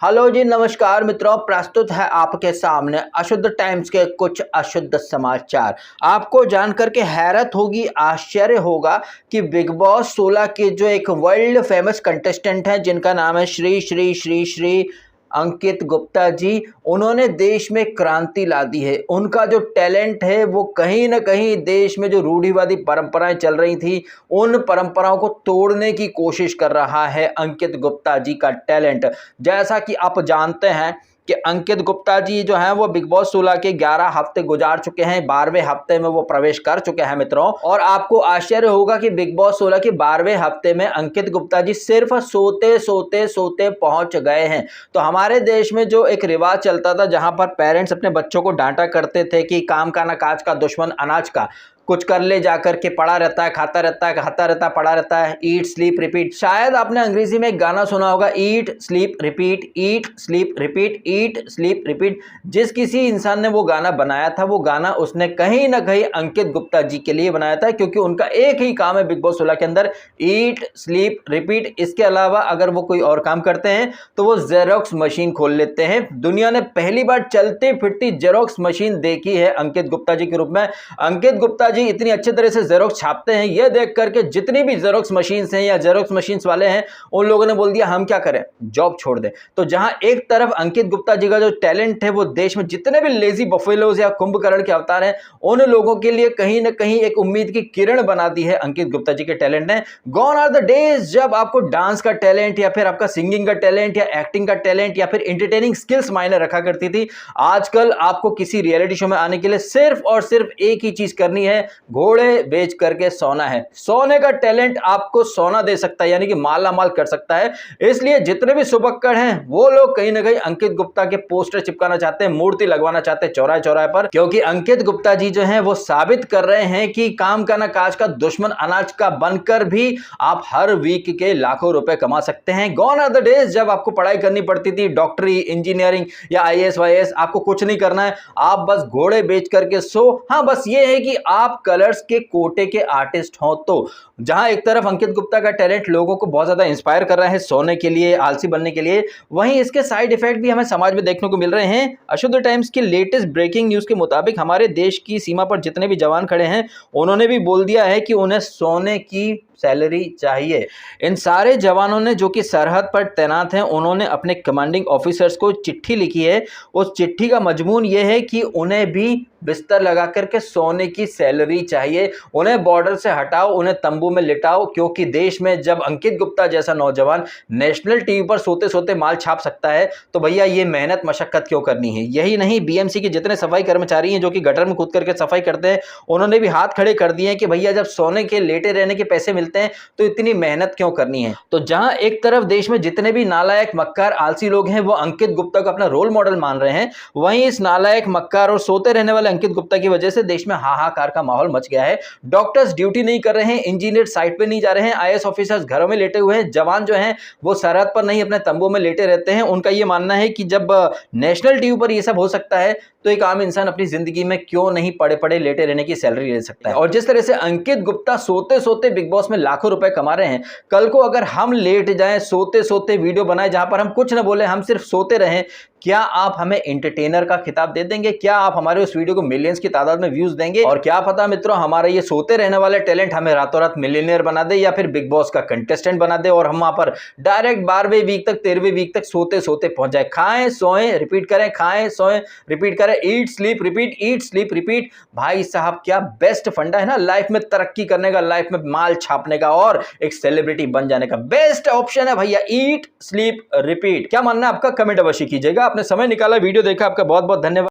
Hello जी, नमस्कार मित्रों। प्रस्तुत है आपके सामने अशुद्ध टाइम्स के कुछ अशुद्ध समाचार। आपको जानकर के हैरत होगी, आश्चर्य होगा कि बिग बॉस 16 के जो एक वर्ल्ड फेमस कंटेस्टेंट हैं जिनका नाम है श्री श्री श्री श्री अंकित गुप्ता जी, उन्होंने देश में क्रांति ला दी है। उनका जो टैलेंट है वो कहीं ना कहीं देश में जो रूढ़िवादी परंपराएं चल रही थी उन परंपराओं को तोड़ने की कोशिश कर रहा है अंकित गुप्ता जी का टैलेंट। जैसा कि आप जानते हैं कि अंकित गुप्ता जी जो हैं वो बिग बॉस 16 के 11 हफ्ते गुजार चुके हैं, 12वें हफ्ते में वो प्रवेश कर चुके हैं मित्रों। और आपको आश्चर्य होगा कि बिग बॉस 16 के 12वें हफ्ते में अंकित गुप्ता जी सिर्फ सोते सोते सोते पहुंच गए हैं। तो हमारे देश में जो एक रिवाज चलता था जहां पर पेरेंट्स अपने बच्चों को डांटा करते थे कि काम का ना काज का, दुश्मन अनाज का, कुछ कर ले जाकर के, पड़ा रहता है, खाता रहता है, खाता रहता है, पड़ा रहता है, ईट स्लीप रिपीट। शायद आपने अंग्रेजी में एक गाना सुना होगा, eat sleep repeat, eat sleep repeat, eat sleep repeat. जिस किसी इंसान ने वो गाना बनाया था, वो गाना उसने कहीं ना कहीं अंकित गुप्ता जी के लिए बनाया था, क्योंकि उनका एक ही काम है बिग बॉस 16 के अंदर, ईट स्लीप रिपीट। इसके अलावा अगर वो कोई और काम करते हैं तो वो जेरोक्स मशीन खोल लेते हैं। दुनिया ने पहली बार चलती फिरती जेरोक्स मशीन देखी है अंकित गुप्ता जी के रूप में। अंकित गुप्ता जी इतनी अच्छी तरह से जेरोक्स छापते हैं, यह देख करके जितनी भी जेरोक्स मशीन्स हैं या जेरोक्स मशीन्स वाले हैं उन लोगों ने बोल दिया हम क्या करें, जॉब छोड़ दें। तो जहां एक तरफ अंकित गुप्ता जी का जो टैलेंट है वो देश में जितने भी लेजी बफेलोज या कुंभकर्ण के अवतार हैं उन लोगों के लिए कहीं ना कहीं एक उम्मीद की किरण बना दी है अंकित गुप्ता जी के टैलेंट ने। गॉन आर द डेज जब आपको डांस का टैलेंट या फिर आपका सिंगिंग का टैलेंट या एक्टिंग का टैलेंट या फिर एंटरटेनिंग स्किल्स मायने रखा करती थी। आजकल आपको किसी रियलिटी शो में आने के लिए सिर्फ और सिर्फ एक ही चीज करनी है, घोड़े बेच करके सोना है। सोने का टैलेंट आपको सोना दे सकता है, यानी कि माला माल कर सकता है। इसलिए जितने भी सुबक्कड़ हैं वो लोग कहीं ना कहीं अंकित गुप्ता के पोस्टर चिपकाना चाहते हैं, मूर्ति लगवाना चाहते हैं चौराहे चौराहे पर, क्योंकि अंकित गुप्ता जी जो हैं वो साबित कर रहे हैं कि काम का ना काज का, दुश्मन अनाज का बनकर भी आप हर वीक के लाखों रुपए कमा सकते हैं। गॉन आर द डेज जब आपको पढ़ाई करनी पड़ती थी, डॉक्टरी, इंजीनियरिंग या आईएएस वाईएएस, आपको कुछ नहीं करना है, आप बस घोड़े बेच करके सो। हाँ, बस ये है कि आप कलर्स के कोटे के आर्टिस्ट हो। तो जहां एक तरफ अंकित गुप्ता का टैलेंट लोगों को बहुत ज्यादा इंस्पायर कर रहा है सोने के लिए, आलसी बनने के लिए, वहीं इसके साइड इफेक्ट भी हमें समाज में देखने को मिल रहे हैं। अशुद्ध टाइम्स की लेटेस्ट ब्रेकिंग न्यूज के मुताबिक हमारे देश की सीमा पर जितने भी जवान खड़े हैं उन्होंने भी बोल दिया है कि उन्हें सोने की सैलरी चाहिए। इन सारे जवानों ने जो कि सरहद पर तैनात हैं उन्होंने अपने कमांडिंग ऑफिसर्स को चिट्ठी लिखी है। उस चिट्ठी का मजमून यह है कि उन्हें भी बिस्तर लगा करके सोने की सैलरी चाहिए, उन्हें बॉर्डर से हटाओ, उन्हें तंबू में लिटाओ। क्योंकि देश में जब अंकित गुप्ता जैसा नौजवान नेशनल टीवी पर सोते सोते माल छाप सकता है तो भैया ये मेहनत मशक्कत क्यों करनी है। यही नहीं, बीएमसी के जितने सफाई कर्मचारी हैं जो कि गटर में कूद करके सफाई करते हैं उन्होंने भी हाथ खड़े कर दिए हैं कि भैया जब सोने के लेटे रहने के पैसे मिलते हैं तो इतनी मेहनत क्यों करनी है। तो जहां एक तरफ देश में जितने भी नालायक, मक्कार, आलसी लोग हैं वो अंकित गुप्ता को अपना रोल मॉडल मान रहे हैं, वहीं इस नालायक, मक्कार और सोते रहने वाले अंकित गुप्ता की वजह से देश में हाहाकार का माहौल मच गया है। डॉक्टर्स ड्यूटी नहीं कर रहे हैं, इंजीनियर साइट पे नहीं जा रहे हैं, आईएएस ऑफिसर्स घरों में लेटे हुए हैं, जवान जो हैं वो सरहद पर नहीं अपने तंबू में लेटे रहते हैं। उनका ये मानना है कि जब नेशनल टीवी पर ये सब हो सकता है तो एक आम इंसान अपनी जिंदगी में क्यों नहीं पड़े पड़े लेटे रहने की सैलरी ले सकता है। और जिस तरह से अंकित गुप्ता सोते सोते बिग बॉस में लाखों रुपए कमा रहे हैं, कल को अगर हम लेट जाएं, सोते सोते वीडियो बनाए जहां पर हम कुछ न बोले, हम सिर्फ सोते रहें, क्या आप हमें एंटरटेनर का खिताब दे देंगे? क्या आप हमारे उस वीडियो को मिलियंस की तादाद में व्यूज देंगे? और क्या पता मित्रों हमारा ये सोते रहने वाले टैलेंट हमें रातों रात मिलियनियर बना दे या फिर बिग बॉस का कंटेस्टेंट बना दे और हम वहां पर डायरेक्ट 12वें वीक तक, 13वें वीक तक सोते सोते पहुंच जाए। खाएं सोएं रिपीट करें, खाएं सोएं रिपीट करें, eat sleep repeat, eat sleep repeat. भाई साहब क्या बेस्ट फंडा है ना लाइफ में तरक्की करने का, लाइफ में माल छापने का और एक सेलिब्रिटी बन जाने का। बेस्ट ऑप्शन है भैया, ईट स्लीप रिपीट। क्या मानना है आपका? कमेंट अवश्य कीजिएगा। आपने समय निकाला, वीडियो देखा, आपका बहुत बहुत धन्यवाद।